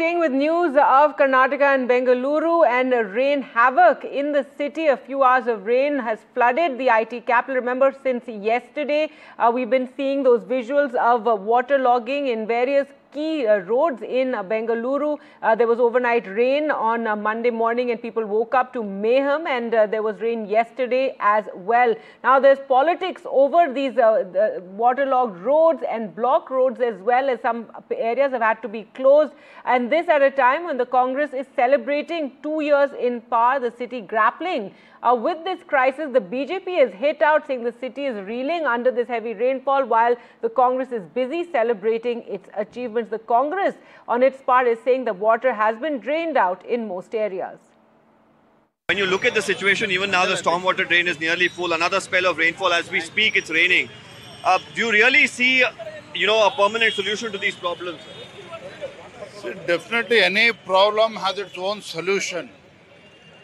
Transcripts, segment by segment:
staying with news of Karnataka and Bengaluru, and rain havoc in the city. A few hours of rain has flooded the IT capital. Remember, since yesterday, we've been seeing those visuals of waterlogging in various key roads in Bengaluru. There was overnight rain on Monday morning and people woke up to mayhem, and there was rain yesterday as well. Now there's politics over these waterlogged roads and block roads, as well as some areas have had to be closed, and this at a time when the Congress is celebrating 2 years in power, the city grappling with this crisis. The BJP has hit out, saying the city is reeling under this heavy rainfall, while the Congress is busy celebrating its achievements. The Congress, on its part, is saying the water has been drained out in most areas. When you look at the situation, even now the stormwater drain is nearly full. Another spell of rainfall. As we speak, it's raining. Do you really see, a permanent solution to these problems? So definitely any problem has its own solution.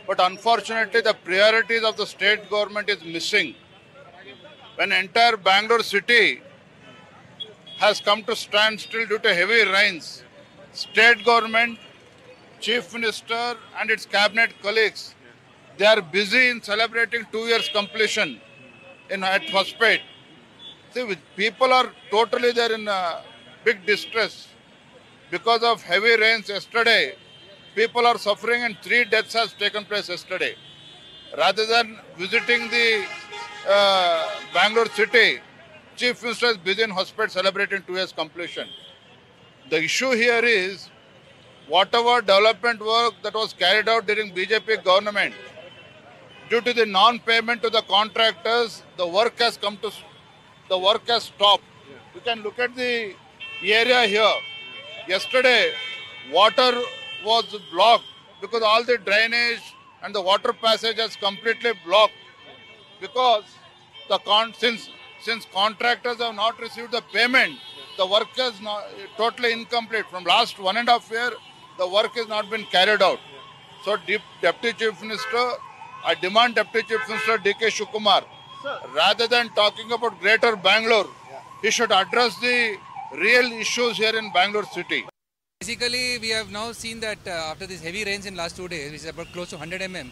But unfortunately, the priorities of the state government is missing. When entire Bangalore city has come to standstill due to heavy rains, state government, chief minister and its cabinet colleagues, they are busy in celebrating 2 years completion at Hospet. See, people are totally there in big distress because of heavy rains yesterday. People are suffering and 3 deaths has taken place yesterday. Rather than visiting the Bangalore city, Chief Minister is busy in Hospet celebrating 2 years completion. The issue here is whatever development work that was carried out during BJP government, due to the non-payment to the contractors, the work has stopped. You can look at the area here. Yesterday, water was blocked because all the drainage and the water passage has completely blocked, because since contractors have not received the payment, the work is totally incomplete. From last 1.5 years, the work has not been carried out. So Deputy Chief Minister, I demand Deputy Chief Minister D.K. Shivakumar, rather than talking about Greater Bangalore, he should address the real issues here in Bangalore city. Basically, we have now seen that after these heavy rains in last 2 days, which is about close to 100 mm,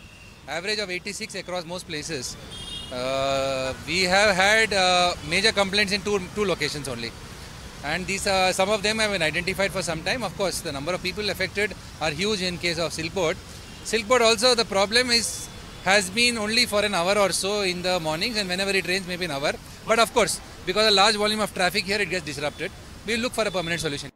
average of 86 across most places, we have had major complaints in two locations only. And these some of them have been identified for some time. Of course, the number of people affected are huge in case of Silkboard. Silkboard also, the problem has been only for an hour or so in the mornings, and whenever it rains, maybe an hour. But of course, because a large volume of traffic here, it gets disrupted. We will look for a permanent solution.